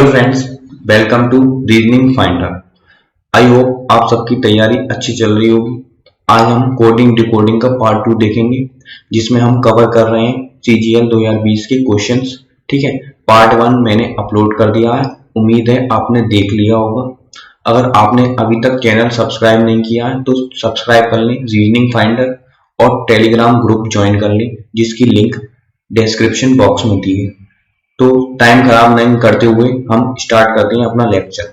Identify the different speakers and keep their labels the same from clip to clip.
Speaker 1: Hello friends, welcome to reasoning finder. I hope आप सबकी तैयारी अच्छी चल रही होगी। आज हम कोडिंग डिकोडिंग का पार्ट 2 देखेंगे, जिसमें हम कवर कर रहे हैं CGL 2020 के क्वेश्चंस। ठीक है, पार्ट 1 मैंने अपलोड कर दिया है, उम्मीद है आपने देख लिया होगा। अगर आपने अभी तक चैनल सब्सक्राइब नहीं किया है तो सब्सक्राइब कर लें रीजनिंग फाइंडर, और टेलीग्राम ग्रुप ज्वाइन कर लें जिसकी लिंक डिस्क्रिप्शन बॉक्स में दी है। तो टाइम खराब नहीं करते हुए हम स्टार्ट करते हैं अपना लेक्चर,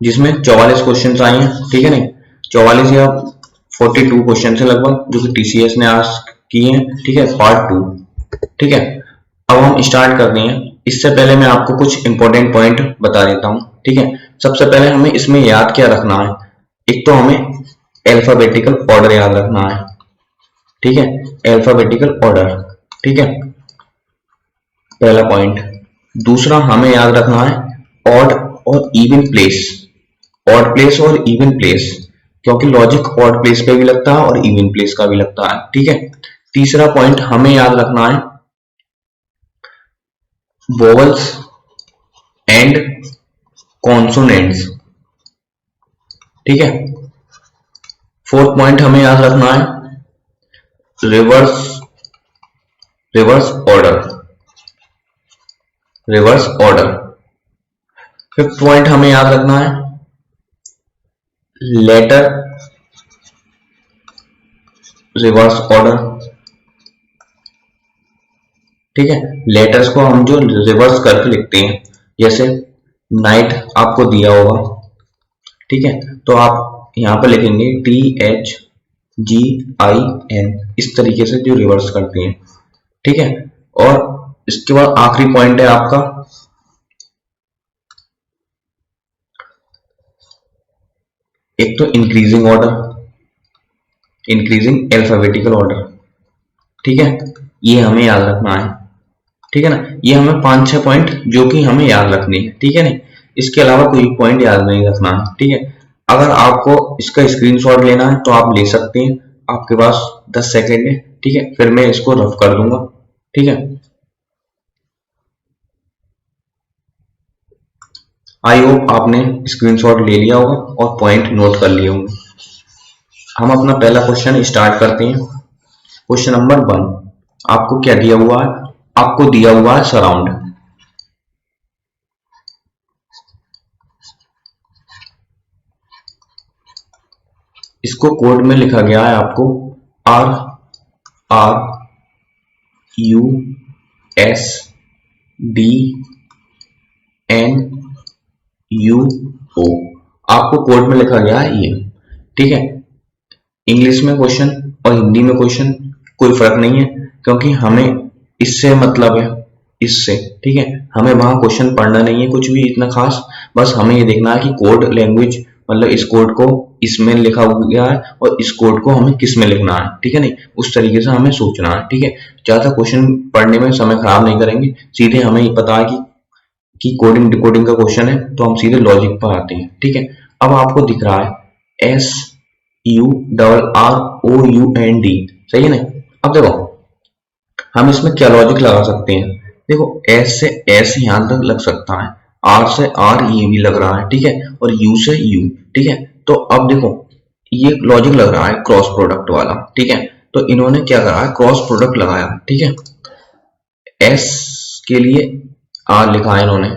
Speaker 1: जिसमें 44 क्वेश्चंस आए हैं। ठीक है, नहीं 44 या 42 क्वेश्चन है लगभग, जो कि TCS ने आज किए हैं। ठीक है, पार्ट 2। ठीक है, अब हम स्टार्ट करते हैं। इससे पहले मैं आपको कुछ इंपॉर्टेंट पॉइंट बता देता हूँ। ठीक है, सबसे पहले हमें इसमें याद क्या रखना है। एक तो हमें अल्फाबेटिकल ऑर्डर याद रखना है। ठीक है, अल्फाबेटिकल ऑर्डर। ठीक है, पहला पॉइंट। दूसरा हमें याद रखना है ऑड और इवन प्लेस, ऑड प्लेस और इवन प्लेस, क्योंकि लॉजिक ऑड प्लेस पे भी लगता है और इवन प्लेस का भी लगता है। ठीक है, तीसरा पॉइंट हमें याद रखना है वोवल्स एंड कॉन्सोनेंट्स। ठीक है, फोर्थ पॉइंट हमें याद रखना है रिवर्स ऑर्डर। फिफ्थ पॉइंट हमें याद रखना है लेटर रिवर्स ऑर्डर। ठीक है, लेटर्स को हम जो रिवर्स करके लिखते हैं, जैसे नाइट आपको दिया होगा। ठीक है, तो आप यहां पर लिखेंगे THGIN, इस तरीके से जो रिवर्स करते हैं। ठीक है, और इसके बाद आखिरी पॉइंट है आपका एक तो इंक्रीजिंग अल्फाबेटिकल ऑर्डर। ठीक है, ये हमें याद रखना है। ठीक है ना, ये हमें 5-6 पॉइंट जो कि हमें याद रखनी है। ठीक है, नहीं इसके अलावा कोई पॉइंट याद नहीं रखना है। ठीक है, अगर आपको इसका स्क्रीनशॉट लेना है तो आप ले सकते हैं, आपके पास 10 सेकेंड है। ठीक है, फिर मैं इसको रफ कर दूंगा। ठीक है, आई होप आपने स्क्रीनशॉट ले लिया होगा और पॉइंट नोट कर लिए होंगे। हम अपना पहला क्वेश्चन स्टार्ट करते हैं। क्वेश्चन नंबर 1, आपको क्या दिया हुआ है? आपको दिया हुआ है सराउंड। इसको कोड में लिखा गया है आपको RRUSDNUO, आपको कोड में लिखा गया है ये। ठीक है, इंग्लिश में क्वेश्चन और हिंदी में क्वेश्चन कोई फर्क नहीं है, क्योंकि हमें इससे मतलब है, इससे। ठीक है, हमें वहां क्वेश्चन पढ़ना नहीं है कुछ भी इतना खास, बस हमें ये देखना है कि कोड लैंग्वेज, मतलब इस कोड को इसमें लिखा गया है और इस कोड को हमें किस में लिखना है। ठीक है, नहीं उस तरीके से हमें सोचना है। ठीक है, ज्यादा क्वेश्चन पढ़ने में समय खराब नहीं करेंगे, सीधे हमें ये पता है कि कोडिंग डिकोडिंग का क्वेश्चन है, तो हम सीधे लॉजिक पर आते हैं। ठीक है, अब आपको दिख रहा है SURROUND, सही है ना। अब देखो हम इसमें क्या लॉजिक लगा सकते हैं। देखो S से S यहां तक लग सकता है, R से R ये भी लग रहा है। ठीक है, और U से U। ठीक है, तो अब देखो ये लॉजिक लग रहा है क्रॉस प्रोडक्ट वाला। ठीक है, तो इन्होंने क्या करा है, क्रॉस प्रोडक्ट लगाया। ठीक है, S के लिए R लिखा है इन्होंने,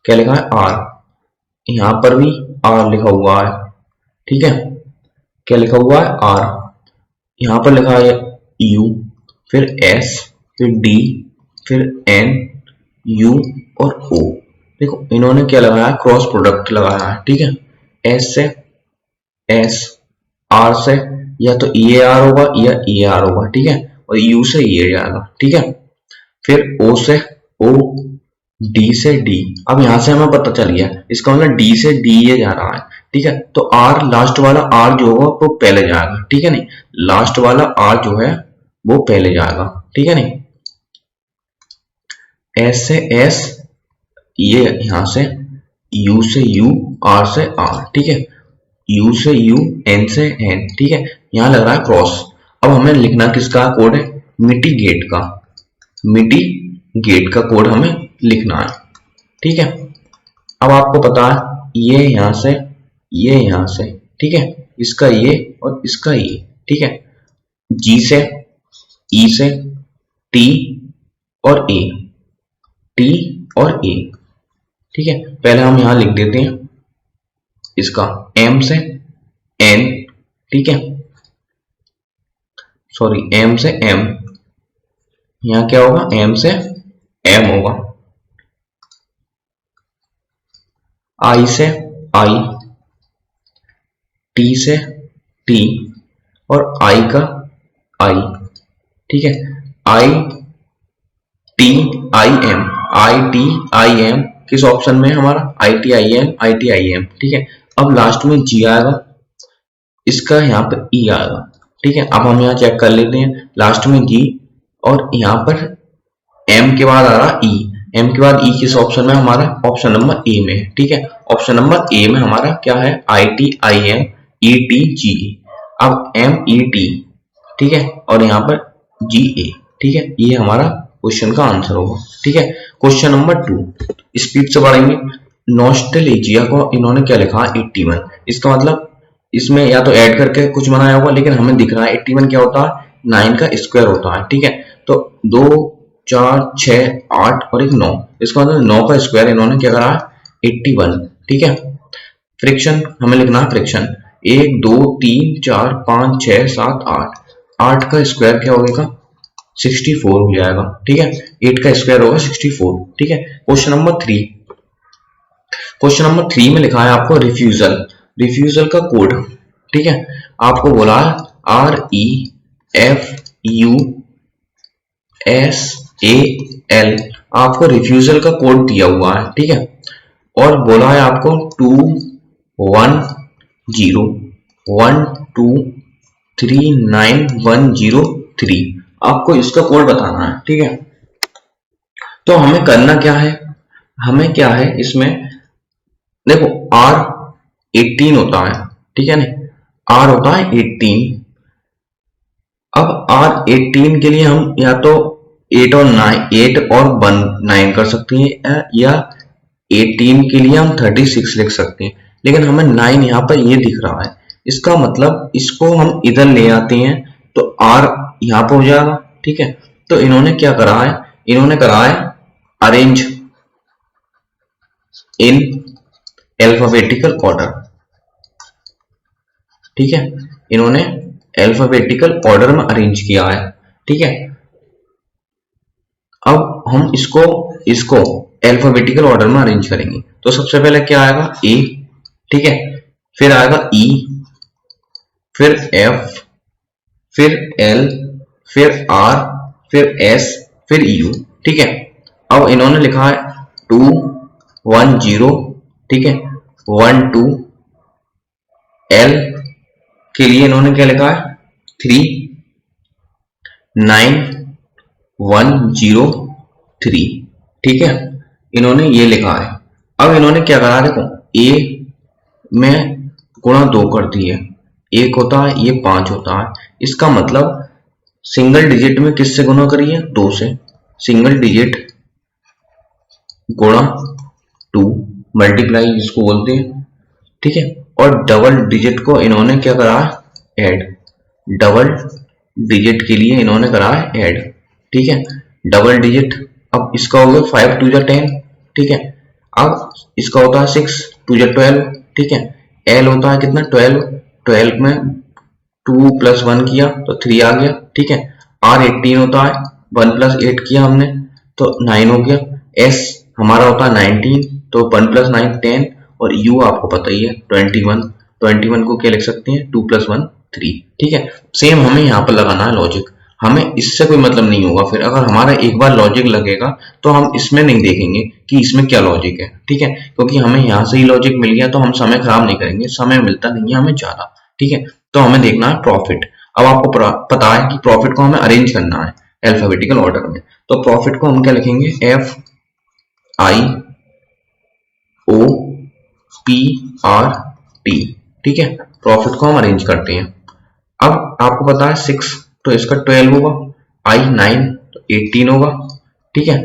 Speaker 1: क्या लिखा है R, यहां पर भी R लिखा हुआ है। ठीक है, क्या लिखा हुआ है R, यहां पर लिखा है U, फिर S, फिर D, फिर N, U और O। देखो इन्होंने क्या लगाया, क्रॉस प्रोडक्ट लगाया है। ठीक है, S से S, R से या तो EAR होगा या ER होगा। ठीक है, और U से EA जाएगा। ठीक है, फिर O से O, D से D। अब यहां से हमें पता चल गया, इसका मतलब D से D ये जा रहा है। ठीक है, तो R लास्ट वाला R जो होगा वो पहले जाएगा। ठीक है, नहीं लास्ट वाला R जो है वो पहले जाएगा। ठीक है, नहीं S से S, ये यहां से U से U, R से R। ठीक है, U से U, N से N। ठीक है, यहां लग रहा है क्रॉस। अब हमें लिखना किसका कोड है, मिटिगेट का कोड हमें लिखना है। ठीक है। अब आपको पता है ये यहां से, ये यहां से, ठीक है, इसका ये और इसका ये, ठीक है, जी से, ई से, टी और ए, टी और ए, ठीक है। पहले हम यहां लिख देते हैं इसका एम से एन, ठीक है, सॉरी एम से एम, यहां क्या होगा, एम से एम होगा, आई से आई, टी से टी और आई का आई, ठीक है, I T I M, I T I M किस ऑप्शन में है हमारा, आई T I M, I T I M, ठीक है। अब लास्ट में जी आएगा, इसका यहाँ पर ई आएगा, ठीक है। अब हम यहाँ चेक कर लेते हैं, लास्ट में जी और यहाँ पर एम के बाद आ रहा ई, एम के बाद ई किस ऑप्शन में, हमारा ऑप्शन नंबर ए में है, ठीक है। ऑप्शन नंबर ए में हमारा क्या है, I T I M E T G, अब एम ई टी, ठीक है, और यहाँ पर जी ए, ठीक है, ये हमारा क्वेश्चन का आंसर होगा, ठीक है। क्वेश्चन नंबर 2 स्पीड से पढ़ेंगे। नॉस्टैल्जिया को इन्होंने क्या लिखा, 81, इसका मतलब इसमें या तो ऐड करके कुछ बनाया होगा, लेकिन हमें दिख रहा है 81 क्या होता है, 9 का स्क्वायर होता है, ठीक है। तो 2 4 6 8 और एक 9, इसका मतलब 9 का स्क्वायर इन्होंने क्या करा, 81, ठीक है। फ्रिक्शन हमें लिखना है, फ्रिक्शन 1 2 3 4 5 6 7 8, 8 का स्क्वायर क्या होगा, 64 हो जाएगा, ठीक है। 8 का स्क्वायर होगा 64, ठीक है। क्वेश्चन नंबर 3, क्वेश्चन नंबर 3 में लिखा है आपको रिफ्यूजल, रिफ्यूजल का कोड, ठीक है। आपको बोला है REFUSAL, आपको रिफ्यूजल का कोड दिया हुआ है, ठीक है। और बोला है आपको 21012391103, आपको इसका कोड बताना है, ठीक है। तो हमें करना क्या है, हमें क्या है इसमें देखो, R18 होता है, ठीक है ना, R होता है 18। अब R18 के लिए हम या तो 8 और 1 9 कर सकते हैं, या 18 के लिए हम 36 लिख सकते हैं, लेकिन हमें 9 यहाँ पर ये दिख रहा है, इसका मतलब इसको हम इधर ले आते हैं तो R यहाँ पर हो जाएगा, ठीक है। तो इन्होंने क्या करा है, इन्होंने करा है अरेंज इन अल्फाबेटिकल ऑर्डर, ठीक है, इन्होंने अल्फाबेटिकल ऑर्डर में अरेंज किया है, ठीक है। अब हम इसको अल्फाबेटिकल ऑर्डर में अरेंज करेंगे, तो सबसे पहले क्या आएगा, ए, ठीक है, फिर आएगा ई, फिर एफ, फिर एल, फिर आर, फिर एस, फिर यू, ठीक है। अब इन्होंने लिखा है 2 1 0, ठीक है, 1 2, एल के लिए इन्होंने क्या लिखा है 3 9 1 0 3, ठीक है, इन्होंने ये लिखा है। अब इन्होंने क्या करा, देखो ए में गुणा 2 कर दी है, 1 होता है, ये 5 होता है, इसका मतलब सिंगल डिजिट में किससे गुणा करिए, 2 से, सिंगल डिजिट गुणा 2 मल्टीप्लाई जिसको बोलते हैं, ठीक है। और डबल डिजिट को इन्होंने क्या करा है, ऐड, डबल डिजिट के लिए इन्होंने करा है ऐड, ठीक है, डबल डिजिट। अब इसका हो गया 5 2 10, ठीक है। अब इसका होता है 6 2 12, ठीक है। एल होता है कितना, 12, 12 में 2 + 1 किया तो 3 आ गया, ठीक है। R 18 होता है, 1 + 8 किया हमने तो 9 हो गया। S हमारा होता है 19, तो 1 + 9 10, और U आपको पता ही है 21, 21 को क्या लिख सकते हैं, 2 + 1 3, ठीक है। सेम हमें यहाँ पर लगाना है लॉजिक, हमें इससे कोई मतलब नहीं होगा, फिर अगर हमारा एक बार लॉजिक लगेगा तो हम इसमें नहीं देखेंगे कि इसमें क्या लॉजिक है, ठीक है, क्योंकि हमें यहाँ से ही लॉजिक मिल गया तो हम समय खराब नहीं करेंगे, समय मिलता नहीं है हमें ज्यादा, ठीक है। तो हमें देखना है प्रॉफिट। अब आपको पता है कि प्रॉफिट को हमें अरेंज करना है अल्फाबेटिकल ऑर्डर में, तो प्रॉफिट को हम क्या लिखेंगे, FIOPRT, ठीक है। प्रॉफिट को हम अरेंज करते हैं। अब आपको पता है 6 तो इसका 12 होगा, I 9 तो 18 होगा, ठीक है।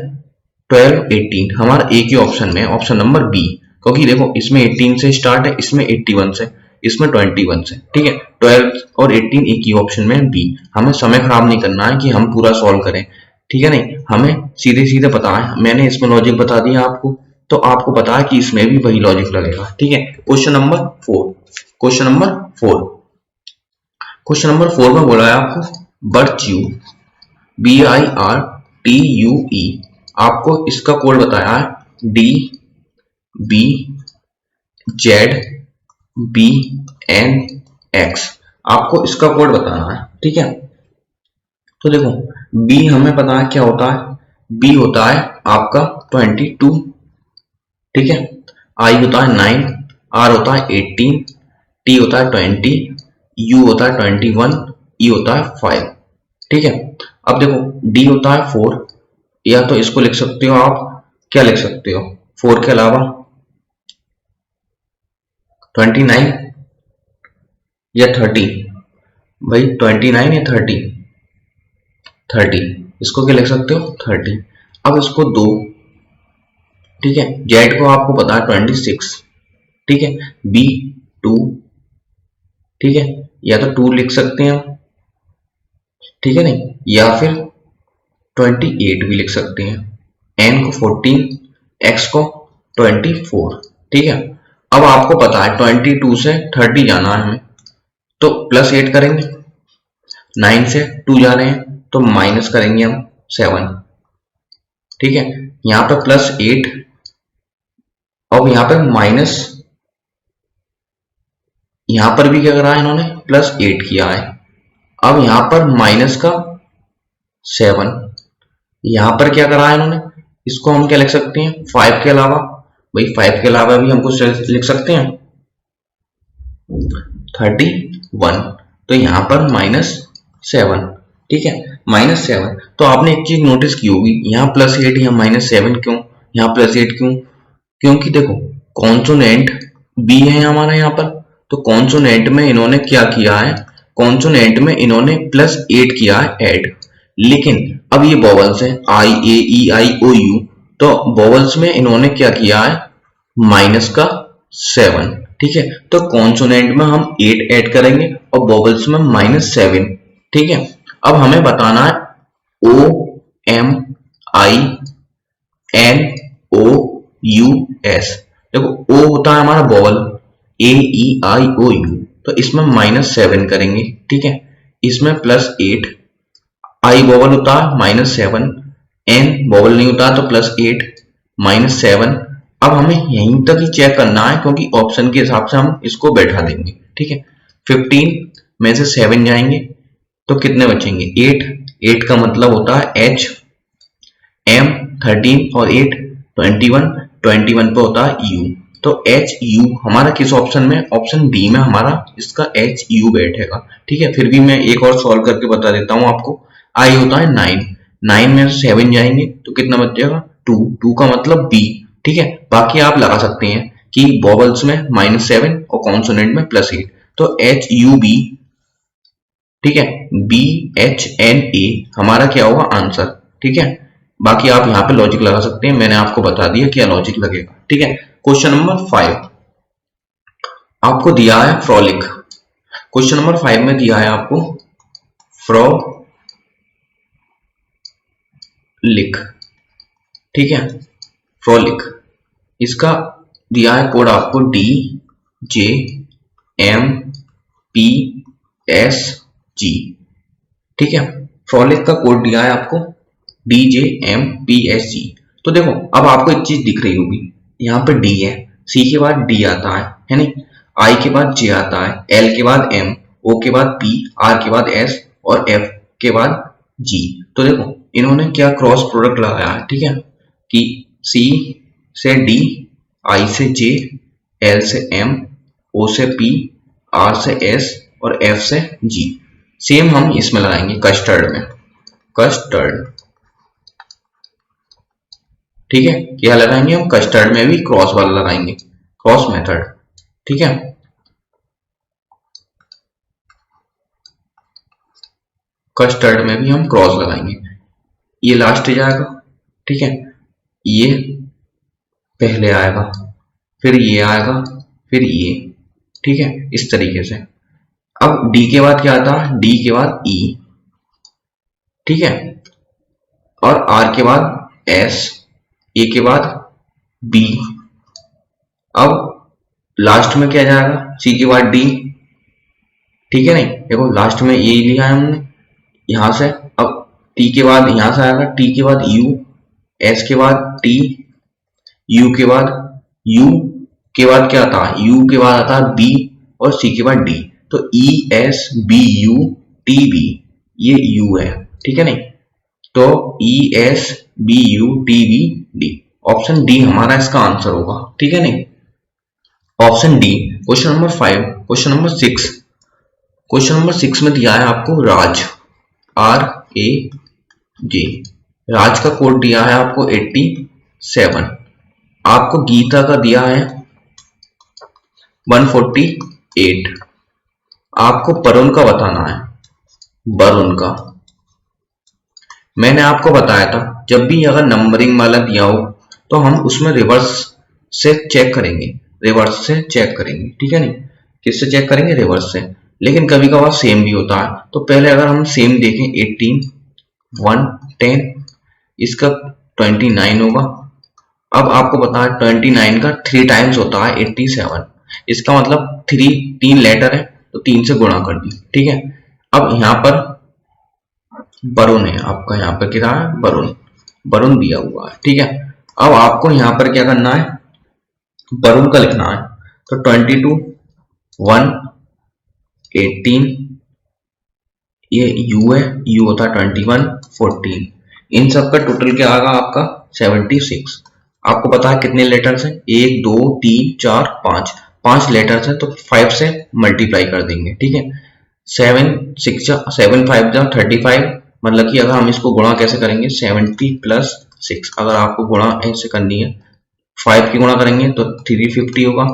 Speaker 1: 12 18 हमारा एक ही ऑप्शन में, ऑप्शन नंबर बी, क्योंकि देखो इसमें 18 से स्टार्ट है, इसमें 81 से, इसमें 21 से, ठीक है। 12 और 18 एक ही ऑप्शन में है, बी। हमें समय खराब नहीं करना है कि हम पूरा सॉल्व करें, ठीक है नहीं, हमें सीधे सीधे पता है, मैंने इसमें लॉजिक बता दिया आपको, तो आपको पता है कि इसमें भी वही लॉजिक लगेगा, ठीक है। Question number 4, question number 4, question number 4 में बोला है आपको बर्च्यू, BIRTUE, आपको इसका कोड बताया है DBZBNX, आपको इसका कोड बताना है, ठीक है। तो देखो B हमें पता है क्या होता है, B होता है आपका 22, ठीक है, I होता है 9, R होता है 18, T होता है 20, U होता है 21, E होता है 5, ठीक है। अब देखो D होता है 4, या तो इसको लिख सकते हो आप, क्या लिख सकते हो 4 के अलावा 29 या 30, भाई 29 या 30, 30, इसको क्या लिख सकते हो 30। अब इसको दो, ठीक है, Z को आपको पता है 26, ठीक है, B 2, ठीक है, या तो 2 लिख सकते हैं हम, ठीक है नहीं, या फिर 28 भी लिख सकते हैं, N को 14, X को 24, ठीक है। अब आपको पता है 22 से 30 जाना है हमें, तो +8 करेंगे, 9 से 2 जा रहे हैं तो माइनस करेंगे हम 7, ठीक है, यहाँ पे +8, अब यहाँ पे माइनस, यहाँ पर भी क्या करा है इन्होंने +8 किया है, अब यहाँ पर माइनस का 7, यहाँ पर क्या करा है इन्होंने, इसको हम क्या लिख सकते हैं 5 के अलावा, भाई 5 के अलावा भी हमको लिख सकते हैं 31, तो यहाँ पर -7, ठीक है, -7। तो आपने एक चीज नोटिस की होगी, यहाँ +8 या -7 क्यों, यहाँ +8 क्यों, क्योंकि देखो कॉन्सोनेंट बी है हमारा यहाँ पर, तो कॉन्सोनेंट में इन्होंने क्या किया है, कॉन्सोनेंट में इन्होंने +8 किया है ऐड, लेकिन अब ये वोवेल्स है I, A, E, I, O, U, तो वोवेल्स में इन्होंने क्या किया है -7, ठीक है, तो कॉन्सोनेंट में हम 8 ऐड करेंगे और वोवेल्स में -7, ठीक है। अब हमें बताना है OMINOUS, देखो O होता है हमारा वोवेल, AEIOU, तो इसमें -7 करेंगे, ठीक है, इसमें +8, I वोवेल होता है -7, N वोवेल नहीं होता तो +8 -7। अब हमें यहीं तक ही चेक करना है क्योंकि ऑप्शन के हिसाब से हम इसको बैठा देंगे, ठीक है। 15 में से 7 जाएंगे तो कितने बचेंगे 8, 8 का मतलब होता है H, M 13 और 8 21, 21 पे होता है U, तो HU हमारा किस ऑप्शन में, ऑप्शन डी में हमारा इसका HU बैठेगा, ठीक है। फिर भी मैं एक और सॉल्व करके बता देता हूँ आपको, I होता है 9, 9 में से 7 जाएंगे तो कितना बचेगा 2, 2 का मतलब B, ठीक है। बाकी आप लगा सकते हैं कि वोवेल्स में -7 और कॉन्सोनेंट में +8, तो HUB, ठीक है, BHNA हमारा क्या होगा आंसर, ठीक है। बाकी आप यहाँ पे लॉजिक लगा सकते हैं, मैंने आपको बता दिया क्या लॉजिक लगेगा, ठीक है। क्वेश्चन नंबर 5 आपको दिया है फ्रॉलिक, क्वेश्चन नंबर 5 में दिया है आपको फ्रॉलिक, ठीक है, फ्रॉलिक, इसका दिया है कोड आपको DJMPSG, ठीक है, फ्रॉलिक का कोड दिया है आपको DJMPSG। तो देखो अब आपको एक चीज दिख रही होगी, यहाँ पे D है, C के बाद D आता है नहीं, I के बाद J आता है, L के बाद M, O के बाद P, R के बाद S और F के बाद G। तो देखो इन्होंने क्या क्रॉस प्रोडक्ट लगाया है, ठीक है, कि C से D, I से J, L से M, O से P, R से S और F से G। सेम हम इसमें लगाएंगे कस्टर्ड में, कस्टर्ड, ठीक है, क्या लगाएंगे हम कस्टर्ड में भी क्रॉस वाला लगाएंगे, क्रॉस मेथड, ठीक है। कस्टर्ड में भी हम क्रॉस लगाएंगे, ये लास्ट जाएगा, ठीक है। ये पहले आएगा, फिर ये आएगा, फिर ये, ठीक है, इस तरीके से। अब डी के बाद क्या आता है, डी के बाद ई, ठीक है, और आर के बाद एस, ए के बाद बी। अब लास्ट में क्या जाएगा, सी के बाद डी, ठीक है। नहीं देखो लास्ट में ये लिया है हमने यहां से। अब टी के बाद यहां से आएगा, टी के बाद यू, एस के बाद टी, यू के बाद क्या आता है, यू के बाद आता है बी, और सी के बाद डी। तो E S B U T B, ये यू है, ठीक है। नहीं तो E S B U T B D, option D हमारा इसका आंसर होगा, ठीक है। नहीं option D. Question number 5, question number 6, question number 6 में दिया है आपको राज, आर ए जे, राज का कोड दिया है आपको 87, आपको गीता का दिया है 148, आपको वरुण का बताना है, वरुण का। मैंने आपको बताया था जब भी अगर नंबरिंग वाला दिया हो तो हम उसमें रिवर्स से चेक करेंगे, रिवर्स से चेक करेंगे, ठीक है। नहीं किससे चेक करेंगे, रिवर्स से। लेकिन कभी कभार सेम भी होता है, तो पहले अगर हम सेम देखें 18, 1, 10, इसका 29 होगा। अब आपको पता है 29 का 3 टाइम्स होता है 87, इसका मतलब 3 लेटर है तो 3 से गुणा कर दी, ठीक है। अब यहाँ पर वरुण है आपका, यहाँ पर क्या है, वरुण दिया हुआ है, ठीक है। अब आपको यहाँ पर क्या करना है, वरुण का लिखना है। तो 22, 1, 18, ये यू है, यू होता है 21, 14, इन सब का टोटल क्या आएगा आपका 76। आपको पता है कितने लेटर्स हैं, 1 2 3 4 5 लेटर्स हैं, तो 5 से मल्टीप्लाई कर देंगे, ठीक है। 7 5 जा 35, मतलब कि अगर हम इसको गुणा कैसे करेंगे, 70 + 6, अगर आपको गुणा ऐसे करनी है 5 की गुणा करेंगे तो 350 होगा,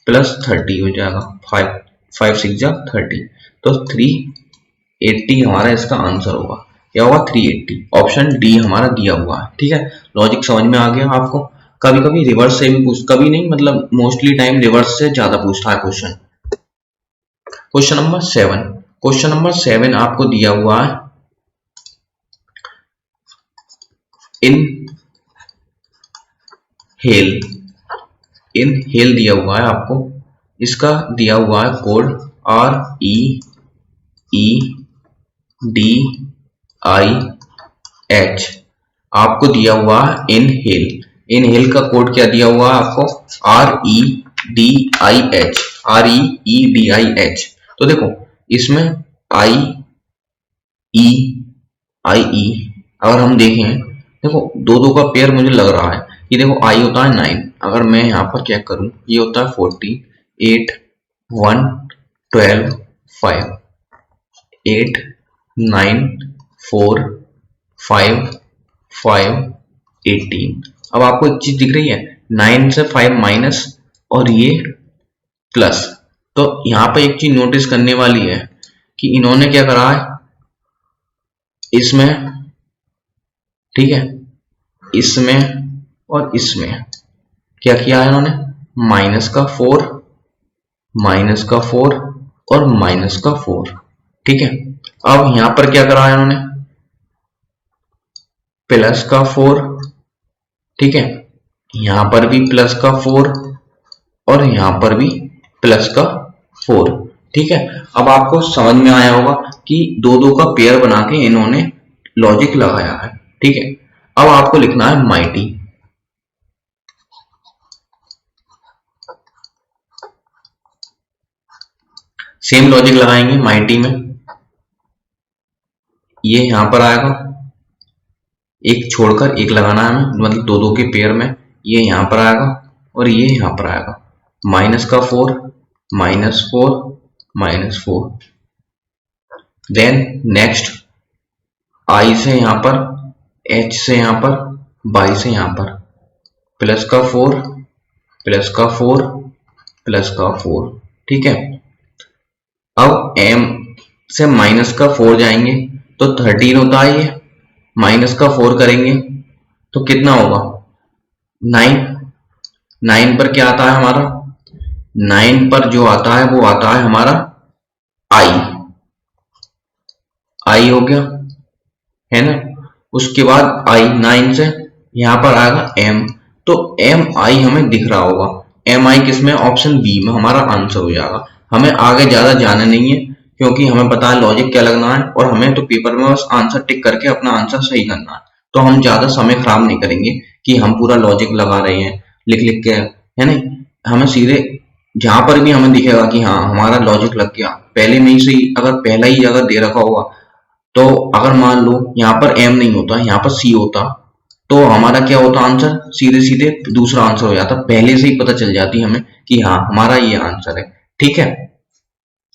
Speaker 1: प्लस 30 हो जाएगा, 5 6 जा 30, तो 380 हमारा इसका आंसर होगा। क्या होगा, 380। ऑप्शन डी हमारा दिया हुआ है, ठीक है। लॉजिक समझ में आ गया आपको। कभी कभी रिवर्स से भी कभी नहीं, मतलब मोस्टली टाइम रिवर्स से ज्यादा पूछता है question. Question number 7, question number 7 आपको दिया हुआ है इनहेल दिया हुआ है आपको, इसका दिया हुआ है कोड REEDIH, आपको दिया हुआ है इनहेल का कोड क्या दिया हुआ है आपको, REEDIH। तो देखो इसमें IE अगर हम देखें, देखो 2 का पेयर मुझे लग रहा है। ये देखो I होता है 9, अगर मैं यहाँ पर चेक करूं ये होता है 40, 8 1 12 5, 8 9 4 5 5 18। अब आपको एक चीज दिख रही है, 9 से 5 माइनस और ये प्लस। तो यहाँ पे एक चीज नोटिस करने वाली है कि इन्होंने क्या करा है इसमें, ठीक है, इसमें और इसमें क्या किया है इन्होंने, -4 और -4, ठीक है। अब यहां पर क्या करा है इन्होंने, +4, ठीक है, यहां पर भी +4 और यहां पर भी +4, ठीक है। अब आपको समझ में आया होगा कि 2 का पेयर बना के इन्होंने लॉजिक लगाया है, ठीक है। अब आपको लिखना है माइटी, सेम लॉजिक लगाएंगे माइटी में। ये यहां पर आएगा, एक छोड़कर एक लगाना है, मतलब 2 के पेयर में। ये यहां पर आएगा और ये यहां पर आएगा, -4 -4। देन नेक्स्ट I से यहां पर, H से यहां पर, Y से यहां पर, +4, ठीक है। अब M से -4 जाएंगे तो 13 होता है, ये -4 करेंगे तो कितना होगा, 9, 9 पर क्या आता है हमारा, 9 पर जो आता है वो आता है हमारा आई, आई हो गया है ना। उसके बाद आई 9 से यहाँ पर आएगा एम, तो एम आई हमें दिख रहा होगा, एम आई किसमें, ऑप्शन बी में हमारा आंसर हो जाएगा। हमें आगे ज्यादा जाना नहीं है क्योंकि हमें पता है लॉजिक क्या लगना है और हमें तो पेपर में बस आंसर टिक करके अपना आंसर सही करना है। तो हम ज्यादा समय खराब नहीं करेंगे कि हम पूरा लॉजिक लगा रहे हैं लिख लिख के, है नहीं। हमें सीधे जहां पर भी हमें दिखेगा कि हाँ हमारा लॉजिक लग गया, पहले में ही सही, अगर पहला ही अगर दे रखा होगा तो अगर मान लो यहाँ पर एम नहीं होता, यहाँ पर सी होता, तो हमारा क्या होता आंसर, सीधे सीधे दूसरा आंसर हो जाता, पहले से ही पता चल जाती हमें कि हाँ हमारा ये आंसर है। ठीक है,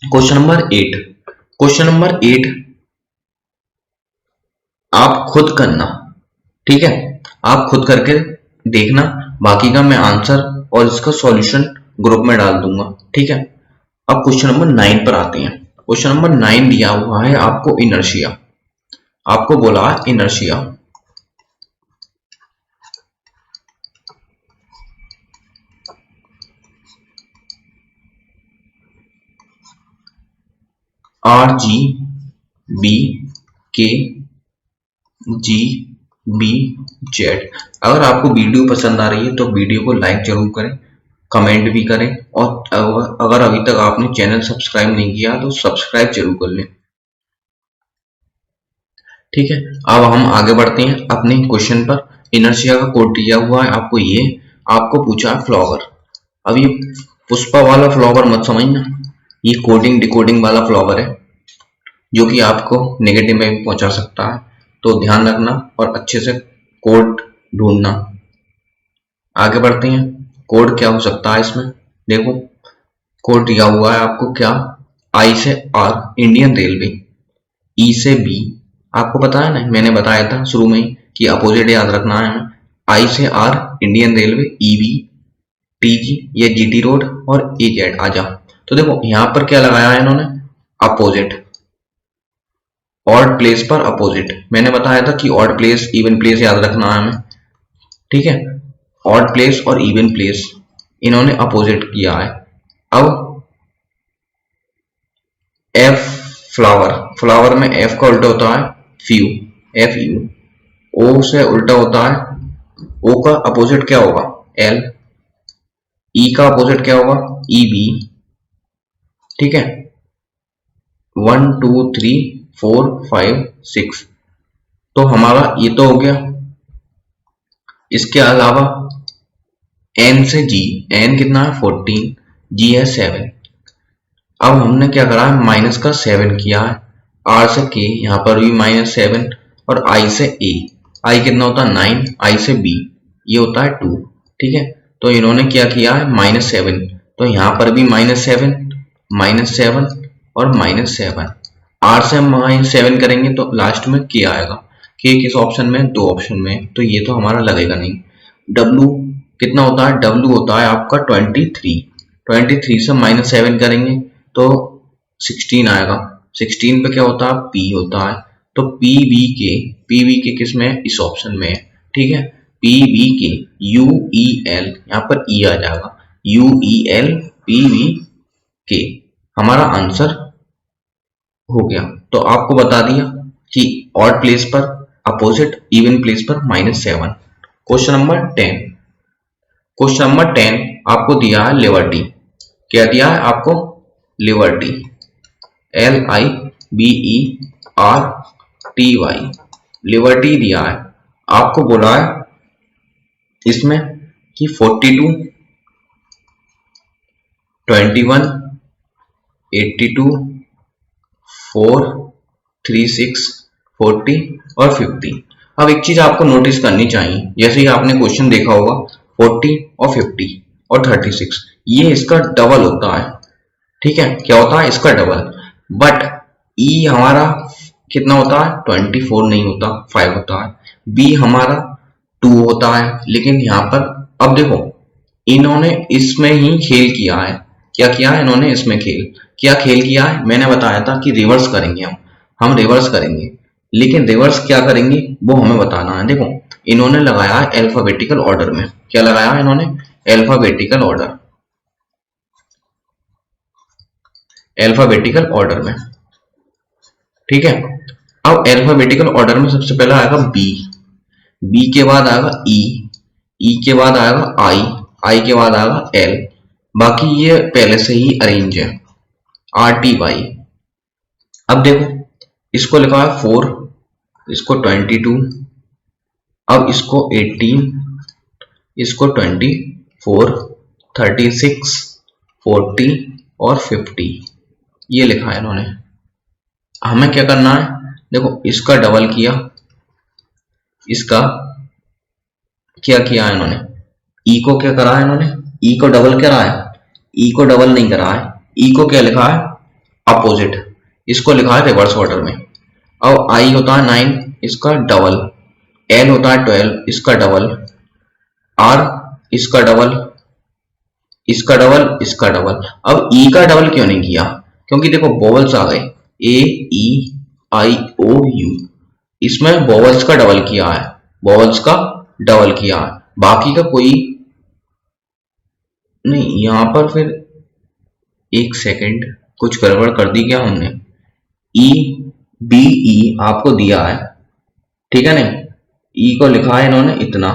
Speaker 1: क्वेश्चन नंबर 8, क्वेश्चन नंबर 8 आप खुद करना, ठीक है, आप खुद करके देखना, बाकी का मैं आंसर और इसका सॉल्यूशन ग्रुप में डाल दूंगा। ठीक है, अब क्वेश्चन नंबर 9 पर आते हैं। क्वेश्चन नंबर 9 दिया हुआ है आपको इनर्शिया, आपको बोला है इनर्शिया। आर जी बी के जी बी जेड। अगर आपको वीडियो पसंद आ रही है तो वीडियो को लाइक जरूर करें, कमेंट भी करें, और अगर अभी तक आपने चैनल सब्सक्राइब नहीं किया तो सब्सक्राइब जरूर कर लें। ठीक है, अब हम आगे बढ़ते हैं अपने क्वेश्चन पर। इनर्शिया का कोड दिया हुआ है आपको, ये आपको पूछा है फ्लावर। अब ये पुष्पा वाला फ्लावर मत समझना, ये कोडिंग डिकोडिंग वाला फ्लावर है जो कि आपको नेगेटिव में भी पहुंचा सकता है, तो ध्यान रखना और अच्छे से कोड ढूंढना। आगे बढ़ते हैं, कोड क्या हो सकता है इसमें, देखो कोड दिया हुआ है आपको क्या, आई से आर इंडियन रेलवे, ई से बी, आपको पता है ना, मैंने बताया था शुरू में ही कि अपोजिट याद रखना है हमें, आई से R Indian railway, E B T G या जीटी रोड और ए जेड आ जा। तो देखो यहाँ पर क्या लगाया है इन्होंने, अपोजिट, ऑड प्लेस पर अपोजिट। मैंने बताया था कि ऑड प्लेस इवन प्लेस याद रखना है हमें, ठीक है, ऑड प्लेस और इवन प्लेस इन्होंने अपोजिट किया है। अब एफ फ्लावर, फ्लावर में एफ का उल्टा होता है फ्यू, एफ यू, ओ से उल्टा होता है, ओ का अपोजिट क्या होगा एल, ई का अपोजिट क्या होगा ई बी, ठीक है, 1 2 3 4 5 6, तो हमारा ये तो हो गया। इसके अलावा एन से जी, एन कितना है 14, जी है 7। अब हमने क्या करा है, माइनस का 7 किया है, आर से के, यहाँ पर भी -7, और आई से ए, आई कितना होता है 9, आई से बी ये होता है 2, ठीक है। तो इन्होंने क्या किया है -7, तो यहाँ पर भी -7 और -7, आर से हम -7 करेंगे तो लास्ट में के आएगा, के किस ऑप्शन में, 2 ऑप्शन में, तो ये तो हमारा लगेगा नहीं। डब्लू कितना होता है, डब्लू होता है आपका 23, 23 से -7 करेंगे तो 16 आएगा, 16 पे क्या होता है पी होता है, तो पी बी के किस में है, इस ऑप्शन में है, ठीक है, P B K, U E L, यहाँ पर ई आ जाएगा, U E L P B K, हमारा आंसर हो गया। तो आपको बता दिया कि ऑड प्लेस पर अपोजिट, इवन प्लेस पर -7। क्वेश्चन नंबर 10, क्वेश्चन नंबर 10 आपको दिया है लिबर्टी, क्या दिया है आपको, लिबर्टी, LIBERTY, लिबर्टी दिया है। आपको बोला है इसमें कि 42, 21, 82, 4, 36, 40 और 50। अब एक चीज आपको नोटिस करनी चाहिए, जैसे ही आपने क्वेश्चन देखा होगा 40 और 50 और 36 ये इसका डबल होता है, ठीक है, क्या होता है इसका डबल, बट ई हमारा कितना होता है 24 नहीं होता, 5 होता है, बी हमारा 2 होता है, लेकिन यहाँ पर अब देखो इन्होंने इसमें ही खेल किया है, क्या किया है इन्होंने इसमें क्या खेल किया है, मैंने बताया था कि रिवर्स करेंगे हम रिवर्स करेंगे, लेकिन रिवर्स क्या करेंगे वो हमें बताना है। देखो इन्होंने लगाया है अल्फाबेटिकल ऑर्डर में। क्या लगाया है इन्होंने? अल्फाबेटिकल ऑर्डर, अल्फाबेटिकल ऑर्डर में। ठीक है, अब अल्फाबेटिकल ऑर्डर में सबसे पहले आएगा बी, बी के बाद आएगा ई, ई के बाद आएगा आई, आई के बाद आएगा एल। बाकी ये पहले से ही अरेंज है, आर टी वाई। अब देखो इसको लिखा है 4, इसको 22, अब इसको 18, इसको 24, 36, 40 और 50 ये लिखा है इन्होंने। हमें क्या करना है? देखो इसका डबल किया, इसका क्या किया इन्होंने? ई को क्या करा है इन्होंने? ई को डबल करा है? ई को डबल नहीं करा है, ई को क्या लिखा है? अपोजिट, इसको लिखा है रिवर्स ऑर्डर में। अब आई होता है 9, इसका डबल, एल होता है 12, इसका डबल, आर इसका डबल, इसका डबल, इसका डबल। अब ई का डबल क्यों नहीं किया? क्योंकि देखो वोवल्स आ गए, ए ई आई ओ यू, इसमें वोवल्स का डबल किया है, वोवल्स का डबल किया है, बाकी का कोई नहीं। यहां पर फिर एक सेकंड, कुछ गड़बड़ कर दी क्या हमने? ई बी ई आपको दिया है, ठीक है नहीं, ई को लिखा है इन्होंने इतना।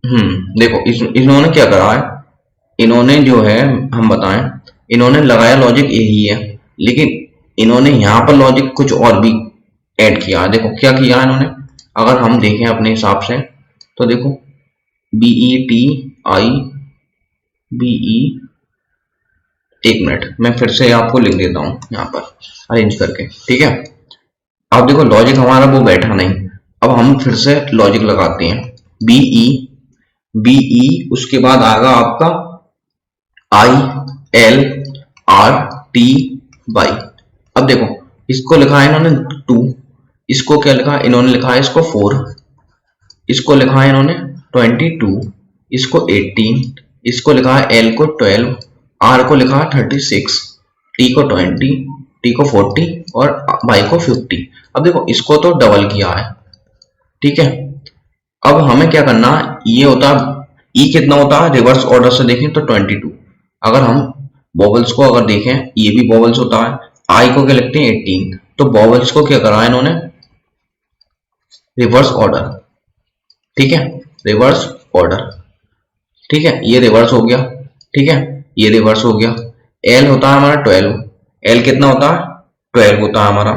Speaker 1: देखो इन्होंने क्या करा है, इन्होंने जो है हम बताएं, इन्होंने लगाया लॉजिक यही है, लेकिन इन्होंने यहाँ पर लॉजिक कुछ और भी ऐड किया है। देखो क्या किया इन्होंने, अगर हम देखें अपने हिसाब से तो देखो B E T I B E, एक मिनट मैं फिर से आपको लिख देता हूँ यहाँ पर अरेंज करके, ठीक है। अब देखो लॉजिक हमारा वो बैठा नहीं, अब हम फिर से लॉजिक लगाते हैं। बी ई उसके बाद आएगा आपका I L R T Y. अब देखो इसको लिखा है इन्होंने 2, इसको क्या लिखा है इन्होंने? लिखा है इसको 4, इसको लिखा है इन्होंने 22, इसको 18, इसको लिखा है एल को 12, आर को लिखा है 36, टी को 20, टी को 40 और वाई को 50। अब देखो इसको तो डबल किया है, ठीक है। अब हमें क्या करना है, ये होता है ई कितना होता है रिवर्स ऑर्डर से देखें तो 22। अगर हम वोवल्स को अगर देखें, ये भी वोवल्स होता है, आई को क्या लिखते हैं 18, तो वोवल्स को क्या करा है इन्होंने? रिवर्स ऑर्डर, ठीक है, रिवर्स ऑर्डर, ठीक है, ये रिवर्स हो गया, ठीक है, ये रिवर्स हो गया। एल होता है हमारा 12, एल कितना होता है? 12 होता है हमारा,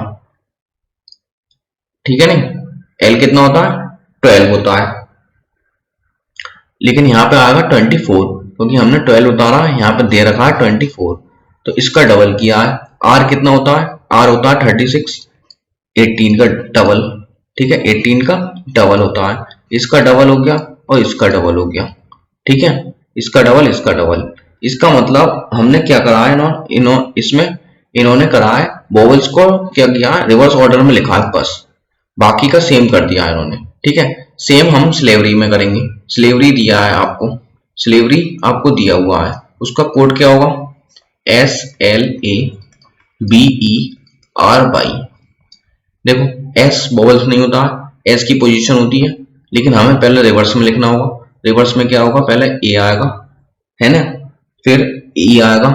Speaker 1: ठीक है नहीं, एल कितना होता है? 12 होता है, लेकिन यहाँ पे आएगा 24 क्योंकि हमने 12 उतारा है, यहाँ पे दे रखा है 24, तो इसका डबल किया है। आर कितना होता है? आर होता है 36, 18 का डबल, ठीक है, 18 का डबल होता है, इसका डबल हो गया और इसका डबल हो गया, ठीक है, इसका डबल, इसका डबल। इसका मतलब हमने क्या करा है, इसमें इन्होंने करा है वोवल्स को क्या किया है रिवर्स ऑर्डर में लिखा है, बस बाकी का सेम कर दिया है इन्होंने, ठीक है। सेम हम स्लेवरी में करेंगे, स्लेवरी दिया है आपको, स्लेवरी आपको दिया हुआ है, उसका कोड क्या होगा? S L A B E R Y. देखो एस वोवल्स नहीं होता, एस की पोजीशन होती है, लेकिन हमें पहले रिवर्स में लिखना होगा। रिवर्स में क्या होगा? पहले ए आएगा, है ना, फिर ई आएगा,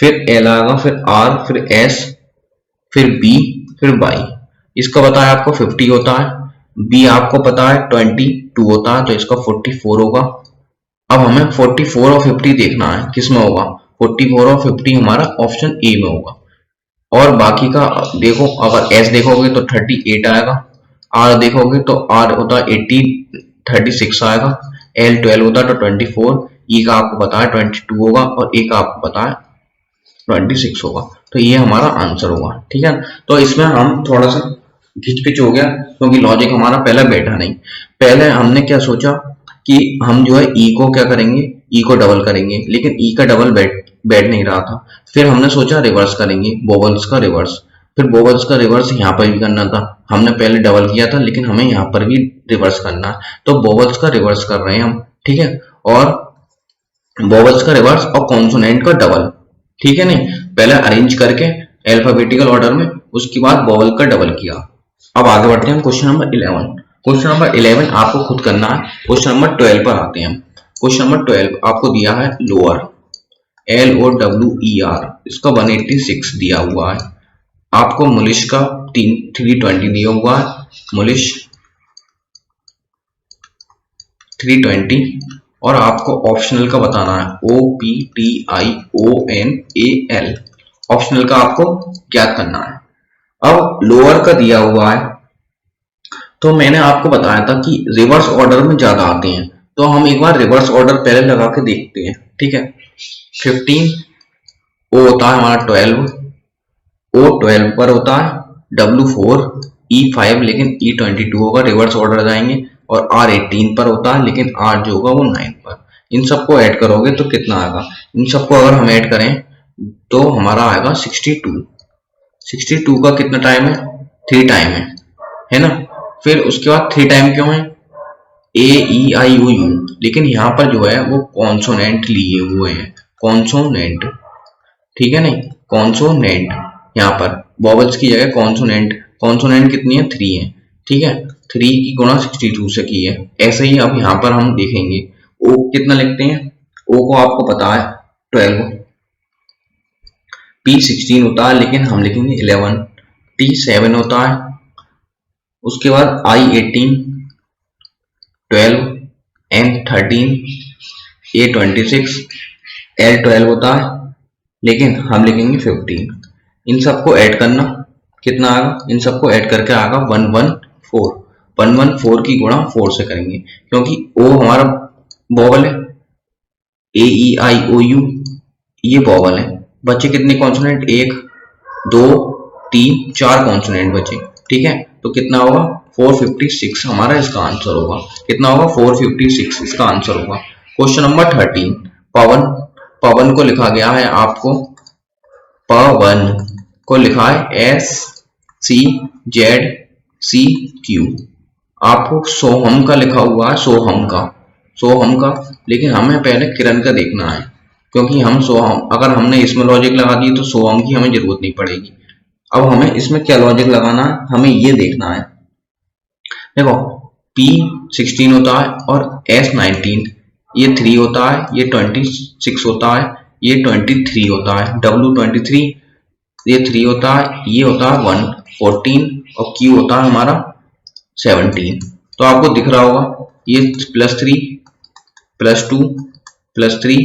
Speaker 1: फिर एल आएगा, फिर आर, फिर एस, फिर बी, फिर वाई। इसका बताया आपको 50 होता है, बी आपको पता है 22 होता है, तो इसका 44 होगा। अब हमें 44 और 50 देखना है किस में होगा, 44 और 50 हमारा ऑप्शन ए में होगा। और बाकी का देखो, अगर एस देखोगे तो 38 आएगा, आर देखोगे तो आर होता है 80, 36 आएगा, एल 12 होता है तो 24, ई का आपको पता है 22 होगा और ए का आपको पता है 26 होगा, तो ये हमारा आंसर होगा, ठीक है। तो इसमें हम थोड़ा सा घिचपिच हो गया क्योंकि लॉजिक हमारा पहले बैठा नहीं। पहले हमने क्या सोचा कि हम जो है ई को क्या करेंगे, ई को डबल करेंगे, लेकिन ई का डबल बैठ नहीं रहा था। फिर हमने सोचा रिवर्स करेंगे, वोवल्स का रिवर्स, फिर वोवल्स का रिवर्स यहाँ पर भी करना था, हमने पहले डबल किया था, लेकिन हमें यहाँ पर भी रिवर्स करना है, तो वोवल्स का रिवर्स कर रहे हैं हम, ठीक है। और वोवल्स का रिवर्स और कॉन्सोनेंट का डबल, ठीक है नहीं, पहले अरेंज करके अल्फाबेटिकल ऑर्डर में, उसके बाद वोवल का डबल किया, अब आगे बढ़ते हैं क्वेश्चन नंबर 11। क्वेश्चन नंबर 11 आपको खुद करना है। क्वेश्चन नंबर 12 पर आते हैं हम। क्वेश्चन नंबर 12 आपको दिया है लोअर, LOWER, इसका 186 दिया हुआ है। आपको मुलिश का 320 दिया हुआ है, मुलिश 320, और आपको ऑप्शनल का बताना है, OPTIONAL, ऑप्शनल का आपको ज्ञात करना है। अब लोअर का दिया हुआ है, तो मैंने आपको बताया था कि रिवर्स ऑर्डर में ज्यादा आते हैं, तो हम एक बार रिवर्स ऑर्डर पहले लगा के देखते हैं। ठीक है, 15 ओ होता है हमारा 12, O12 पर होता है, W4 E5 लेकिन E22 होगा, रिवर्स ऑर्डर जाएंगे, और R18 पर होता है लेकिन R जो होगा वो 9 पर। इन सबको ऐड करोगे तो कितना आएगा? इन सबको अगर हम ऐड करें तो हमारा आएगा 62। 62 का कितना टाइम है? 3 टाइम है ना। फिर उसके बाद 3 टाइम क्यों है? AEIOU, लेकिन यहाँ पर जो है वो कॉन्सोनेंट लिए हुए हैं, कॉन्सोनेंट, ठीक है नहीं, कॉन्सोनेंट, यहाँ पर वॉवल्स की जगह कॉन्सोनेंट। कॉन्सोनेंट कितनी है? 3 है, ठीक है, 3 की गुणा 62 से की है। ऐसे ही अब यहाँ पर हम देखेंगे ओ कितना लिखते हैं। ओ को आपको पता है 12, P 16 होता है लेकिन हम लिखेंगे 11, T 7 होता है, उसके बाद I 18, 12, N 13, A 26, L 12 होता है लेकिन हम लिखेंगे 15। इन सबको ऐड करना, कितना आएगा? इन सबको ऐड करके आएगा 114। 114 की गुणा 4 से करेंगे क्योंकि O हमारा वॉवल है, AEIOU ये वॉवल है। बचे कितने कॉन्सोनेंट? 1 2 3 4 कॉन्सोनेंट बचे, ठीक है। तो कितना होगा? 456 हमारा इसका आंसर होगा। कितना होगा? 456 इसका आंसर होगा। क्वेश्चन नंबर 13, पवन, पवन को लिखा गया है आपको, पवन को लिखा है SCZCQ। आपको सोहम का लिखा हुआ है, सोहम का, सोहम का, लेकिन हमें पहले किरण का देखना है क्योंकि हम सोहम, अगर हमने इसमें लॉजिक लगा दी तो सोहम की हमें जरूरत नहीं पड़ेगी। अब हमें इसमें क्या लॉजिक लगाना है, हमें ये देखना है। देखो P16 होता है और S19, ये 3 होता है, ये 26 होता है, ये 23 होता है, W23 ये 3 होता है, ये होता है 114 और Q होता है हमारा 17। तो आपको दिख रहा होगा ये +3 +2 +3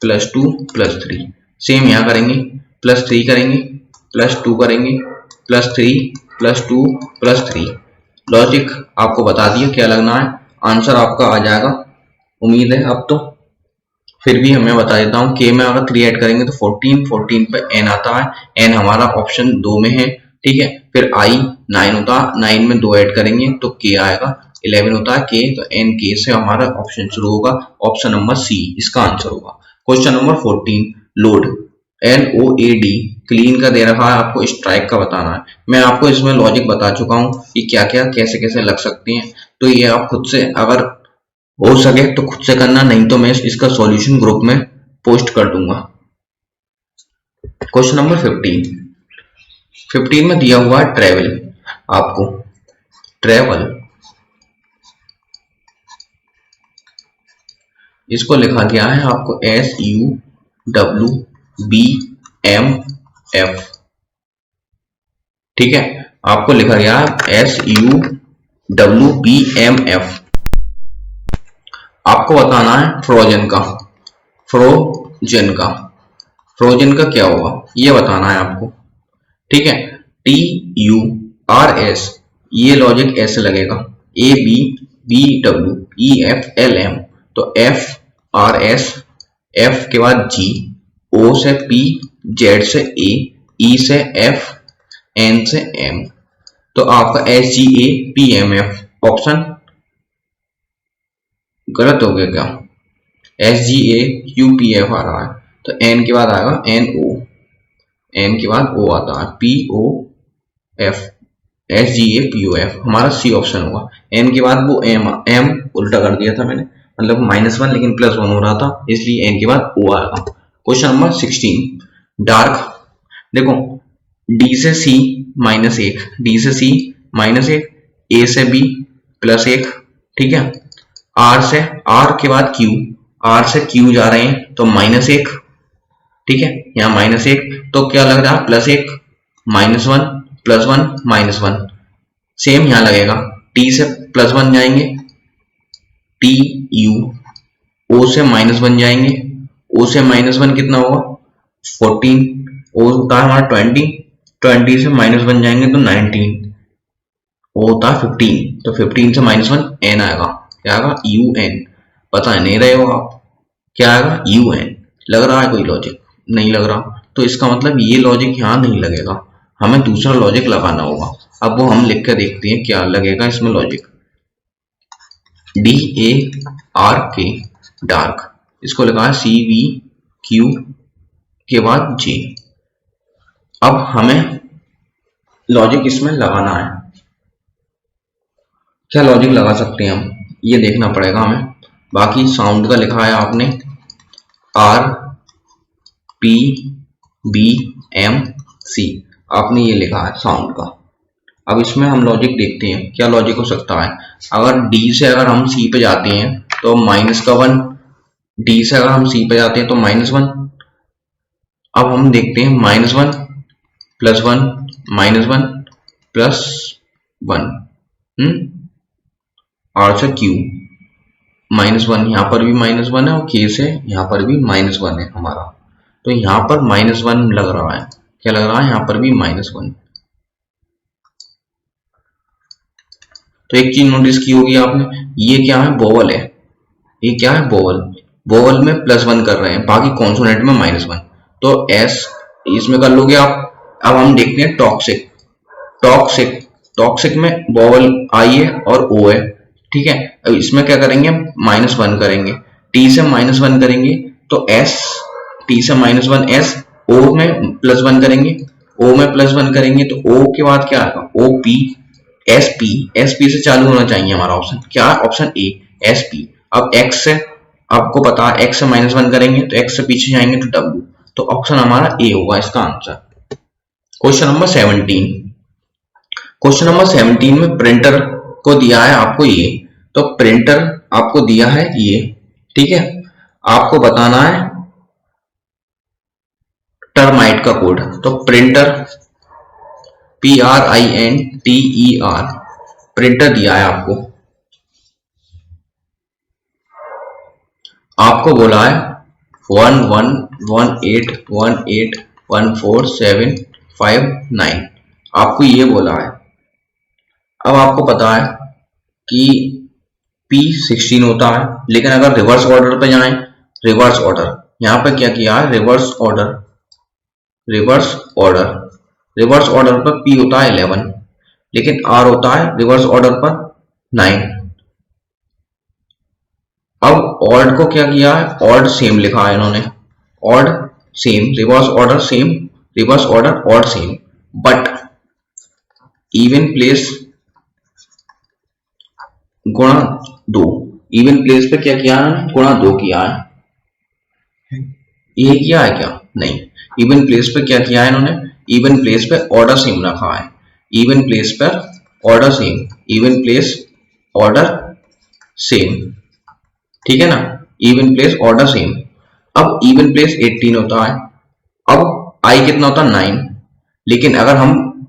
Speaker 1: +2 +3। सेम यहाँ करेंगे, +3 करेंगे, +2 करेंगे, +3 +2 +3। लॉजिक आपको बता दिया क्या लगना है, आंसर आपका आ जाएगा उम्मीद है। अब तो फिर भी हमें बता देता हूँ, K में अगर 3 ऐड करेंगे तो 14, 14 पे N आता है, N हमारा ऑप्शन 2 में है, ठीक है। फिर I 9 होता है, 9 में 2 ऐड करेंगे तो K आएगा, 11 होता है K, तो N K से हमारा ऑप्शन शुरू होगा, ऑप्शन नंबर C इसका आंसर होगा। Question number 14, load, LOAD, clean का दे रखा है, आपको स्ट्राइक का बताना है। मैं आपको इसमें लॉजिक बता चुका हूँ कि क्या क्या कैसे कैसे लग सकते हैं, तो ये आप खुद से अगर हो सके तो खुद से करना, नहीं तो मैं इसका सॉल्यूशन ग्रुप में पोस्ट कर दूंगा। क्वेश्चन नंबर 15 में दिया हुआ है ट्रेवल, आपको ट्रेवल, इसको लिखा गया है आपको SUWBMF, ठीक है, आपको लिखा गया है SUWBMF। आपको बताना है फ्रोजन का, फ्रोजन का, फ्रोजन का क्या होगा ये बताना है आपको, ठीक है। TURS, ये लॉजिक ऐसे लगेगा, ABBWEFLM, तो FRS, F के बाद G, O से P, Z से A, E से F, N से M, तो आपका SGAPMF ऑप्शन गलत हो गया क्या? SGAQPF आ रहा है, तो N के बाद आएगा NO, N के बाद O आता है POF, SGAPOF हमारा C ऑप्शन होगा। N के बाद वो M उल्टा कर दिया था मैंने, मतलब -1 लेकिन +1 हो रहा था, इसलिए N के बाद O आएगा। क्वेश्चन नंबर 16, डार्क, देखो D से C -1, D से C -1, ए से बी +1, ठीक है। आर से, आर के बाद क्यू, आर से क्यू जा रहे हैं तो -1, ठीक है, यहाँ -1 तो क्या लग रहा है +1 -1 +1 -1, सेम यहाँ लगेगा। टी से +1 जाएंगे, टी यू, ओ से -1 जाएंगे, ओ से -1 कितना होगा 14, ओ होता है हमारा 20, 20 से -1 जाएंगे तो 19, ओ होता है 15, तो 15 से -1 एन आएगा, क्या आएगा यू एन। पता नहीं रहे हो आप, क्या आएगा यू एन। लग रहा है कोई लॉजिक? नहीं लग रहा, तो इसका मतलब ये लॉजिक यहाँ नहीं लगेगा, हमें दूसरा लॉजिक लगाना होगा। अब वो हम लिख के देखते हैं क्या लगेगा इसमें लॉजिक। DARK डार्क, इसको लिखा है CVQ के बाद J। अब हमें लॉजिक इसमें लगाना है, क्या लॉजिक लगा सकते हैं हम, ये देखना पड़ेगा हमें। बाकी साउंड का लिखा है आपने RPBMC, आपने ये लिखा है साउंड का। अब इसमें हम लॉजिक देखते हैं क्या लॉजिक हो सकता है। अगर D से अगर हम C पे जाते हैं तो -1, D से अगर हम C पे जाते हैं तो -1। अब हम देखते हैं -1 +1 -1 +1, R से Q -1, यहाँ पर भी -1 है और K से यहाँ पर भी -1 है हमारा, तो यहाँ पर -1 लग रहा है, क्या लग रहा है यहाँ पर भी -1। तो एक चीज नोटिस की होगी आपने, ये क्या है वोवल है, ये क्या है वोवल, वोवल में +1 कर रहे हैं, बाकी कॉन्सोनेंट में -1, तो S इसमें कर लोगे आप। अब हम देखते हैं टॉक्सिक, टॉक्सिक, टॉक्सिक में वोवल I है और O है, ठीक है। अब इसमें क्या करेंगे -1 करेंगे, T से -1 करेंगे तो S, T से -1 S, O में +1 करेंगे, O में +1 करेंगे तो O के बाद क्या आएगा OP, SP, SP से चालू होना चाहिए हमारा ऑप्शन, क्या ऑप्शन ए SP। अब X से, आपको पता है X से -1 करेंगे तो X से पीछे जाएंगे तो W, तो ऑप्शन हमारा ए होगा इसका answer. Question number 17, question number 17 में प्रिंटर को दिया है आपको ये, तो प्रिंटर आपको दिया है ये, ठीक है। आपको बताना है टर्माइट का कोड, तो प्रिंटर PRINTER, प्रिंटर दिया है आपको, आपको बोला है 1118181479, आपको ये बोला है। अब आपको पता है कि P16 होता है, लेकिन अगर रिवर्स ऑर्डर पे जाएं, रिवर्स ऑर्डर, यहाँ पे क्या किया है reverse order, reverse order, reverse order पर P होता है 11, लेकिन R होता है रिवर्स ऑर्डर पर 9। अब ऑड को क्या किया है, ऑड सेम लिखा है इन्होंने, odd same, reverse order same, reverse order odd same, but even place गुणा 2, इवन प्लेस पे क्या किया है गुणा 2 किया है, ये किया है क्या, नहीं, इवन प्लेस पे क्या किया है इन्होंने, इवन प्लेस पे ऑर्डर सेम रखा है, इवन प्लेस पर order same, even place order same, ठीक है ना, इवन प्लेस ऑर्डर सेम। अब इवन प्लेस 18 होता है, अब I कितना होता है 9, लेकिन अगर हम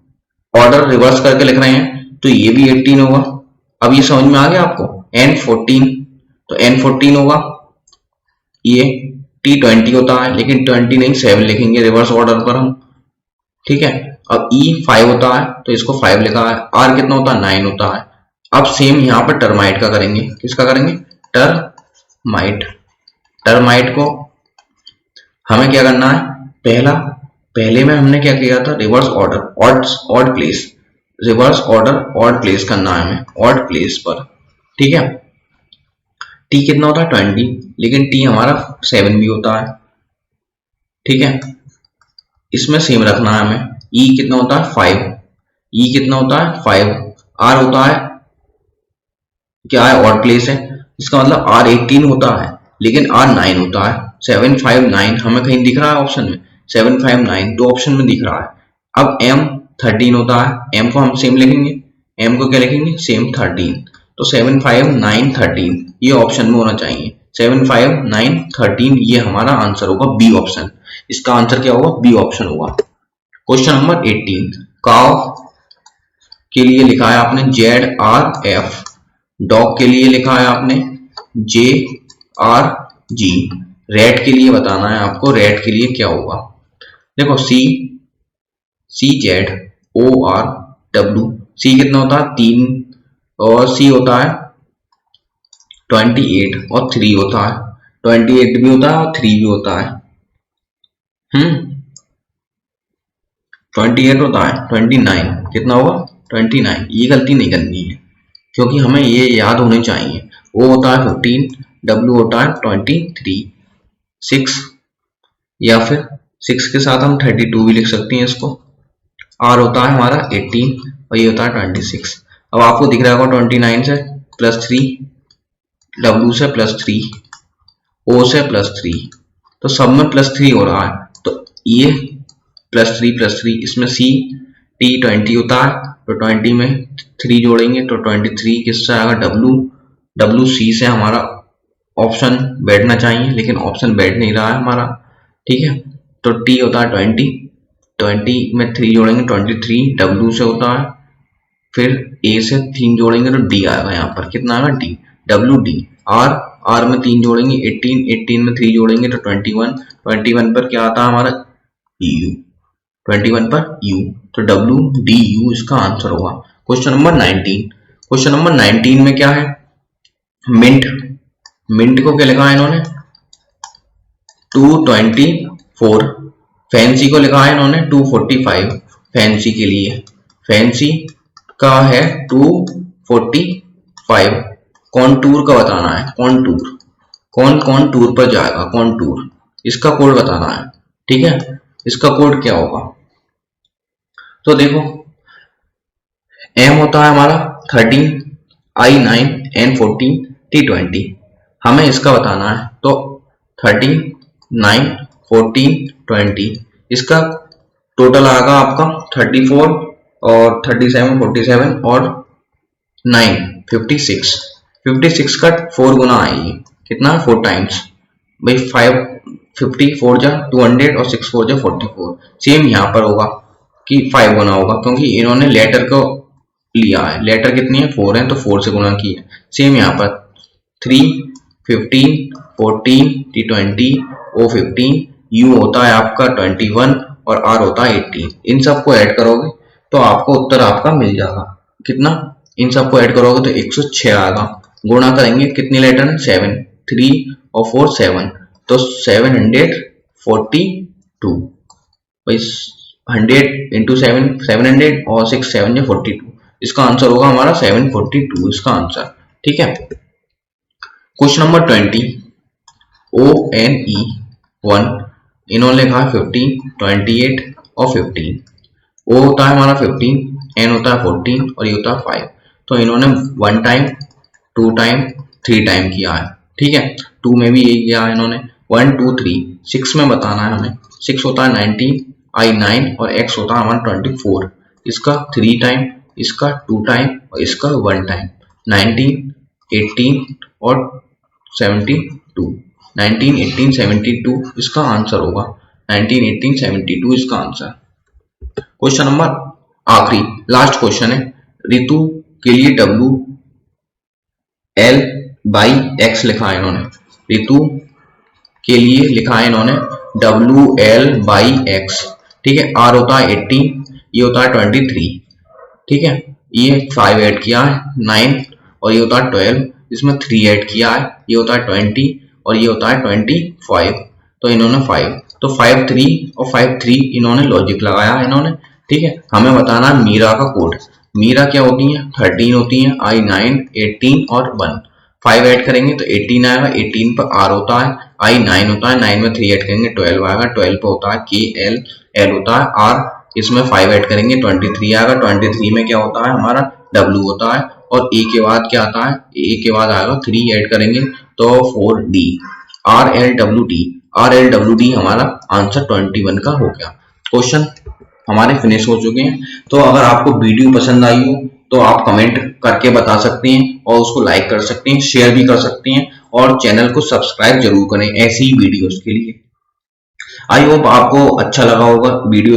Speaker 1: ऑर्डर रिवर्स करके लिख रहे हैं तो ये भी 18 होगा। अब ये समझ में आ गया आपको, N14, तो N14 होगा, ये T20 होता है, लेकिन 20 नहीं 7 लिखेंगे रिवर्स ऑर्डर पर हम, ठीक है। अब E5 होता है तो इसको 5 लिखा है, R कितना होता है 9 होता है। अब सेम यहाँ पर टर्माइट का करेंगे, किसका करेंगे टर्माइट, टर्माइट को हमें क्या करना है, पहले में हमने क्या किया था reverse order, odd place, reverse order odd place करना है हमें, ऑड प्लेस पर, ठीक है। T कितना होता है 20, लेकिन T हमारा 7 भी होता है, ठीक है, इसमें सेम रखना है हमें। E कितना होता है 5, E कितना होता है 5, R होता है क्या है ऑड प्लेस है, इसका मतलब R 18 होता है, लेकिन R 9 होता है, 7 5 9 हमें कहीं दिख रहा है ऑप्शन में, 7 5 9 दो ऑप्शन में दिख रहा है। अब M 13 होता है, M को हम सेम लिखेंगे, m को क्या लिखेंगे सेम 13, तो 7 5 9 13 ये ऑप्शन में होना चाहिए। 7 5 9 13 ये हमारा आंसर होगा बी ऑप्शन। इसका आंसर क्या होगा बी ऑप्शन होगा। क्वेश्चन नंबर 18 काव के लिए लिखा है आपने ZRF, डॉग के लिए लिखा है आपने JRG, रेड के लिए बताना है आपको रेड के लिए क्या होगा। देखो CZORW, सी कितना होता है 3 और सी होता है 28 और 3 होता है, 28 भी होता है और 3 भी होता है। 28 होता है 29, कितना होगा 29। ये गलती नहीं करनी है क्योंकि हमें ये याद होने चाहिए। O होता है 15, W होता है 23, 6 या फिर 6 के साथ हम 32 भी लिख सकते हैं इसको। R होता है हमारा 18 और ये होता है 26। अब आपको दिख रहा होगा 29 से +3, W से +3, O से +3, तो सब में +3 हो रहा है, तो ये +3 इसमें C T 20 होता है, तो 20 में 3 जोड़ेंगे तो 23 किससे आएगा W C से हमारा ऑप्शन बैठना चाहिए, लेकिन ऑप्शन बैठ नहीं रहा है हमारा, ठीक है। तो T होता है 20 में 3 जोड़ेंगे 23, W से होता है, फिर A से 3 जोड़ेंगे तो D आएगा, यहाँ पर कितना आएगा D, WD। R में 3 जोड़ेंगे 18 में 3 जोड़ेंगे तो 21 पर क्या आता है हमारा U, 21 पर U, तो WDU इसका आंसर होगा। क्वेश्चन नंबर 19 में क्या है, मिंट को क्या लिखा है इन्होंने 224, फैंसी को लिखा है इन्होंने 245, फैंसी के लिए फैंसी का है 245। कॉन्टूर का बताना है, कौन टूर पर जाएगा, कॉन्टूर इसका कोड बताना है, ठीक है। इसका कोड क्या होगा, तो देखो M होता है हमारा 13, I 9, N 14, T 20, हमें इसका बताना है, तो 13 9 14 20 इसका टोटल आएगा आपका 34 और 37 47 और 9 56 का 4 गुना आएगी, कितना 4 टाइम्स भाई 54 जा 200 और 6 4 जा 44। सेम यहाँ पर होगा कि 5 गुना होगा क्योंकि इन्होंने लेटर को लिया है, लेटर कितनी है 4 है तो 4 से गुना किया। सेम यहाँ पर 3 15 14 T20 O 15, U होता है आपका 21 और R होता है 18। इन सबको ऐड करोगे तो आपको उत्तर आपका मिल जाएगा, कितना, इन सबको ऐड करोगे तो 106 आएगा। गुणा करेंगे कितने लेटर है 7, 3 और 4 7, तो 742 भाई 100 इंटू 700 और 6 7 42, इसका आंसर होगा हमारा 742 इसका आंसर, ठीक है। क्वेश्चन नंबर 20 ONE 1, इन्होंने लिखा है 15 28 और 15। O होता है हमारा 15, N होता है 14 और ये होता है 5, तो इन्होंने 1 टाइम 2 टाइम 3 टाइम किया है, ठीक है। 2 में भी यही किया है इन्होंने 1 2 3। 6 में बताना है हमें, 6 होता है 19 I 9 और X होता है हमारा 24, इसका 3 टाइम, इसका 2 टाइम और इसका 1 टाइम, 19 18 और 72, 19 18 72 इसका आंसर होगा, 19 18 72 इसका आंसर। क्वेश्चन नंबर आखिरी लास्ट क्वेश्चन है, ऋतु के लिए WL/X लिखा है इन्होंने, ऋतु के लिए लिखा है इन्होंने WL/X, ठीक है। R होता है 18, ये होता है 23, ठीक है। ये 5 ऐड किया है 9 और ये होता है 12, इसमें 3 ऐड किया है, ये होता है 20 और ये होता है 25, तो इन्होंने 5, तो 5 3 और 5 3 इन्होंने लॉजिक लगाया है इन्होंने, ठीक है। हमें बताना है मीरा का कोड, मीरा क्या होती है 13 होती है, I 9 18 और 1, 5 ऐड करेंगे तो 18 आएगा, 18 पर R होता है, I 9 होता है, 9 में 3 ऐड करेंगे 12 आएगा, 12 पे होता है KL, L होता है R, इसमें 5 ऐड करेंगे 23 आएगा, 23 में क्या होता है हमारा W होता है, और A के बाद क्या आता है, A के बाद आएगा 3 ऐड करेंगे तो 4D, RLWD हमारा आंसर 21 का हो गया। क्वेश्चन हमारे फिनिश हो चुके हैं। तो अगर आपको वीडियो पसंद आई हो तो आप कमेंट करके बता सकते हैं और उसको लाइक कर सकते हैं, शेयर भी कर सकते हैं और चैनल को सब्सक्राइब जरूर करें ऐसी ही वीडियोस के लिए। आई होप आपको अच्छा लगा होगा वीडियो।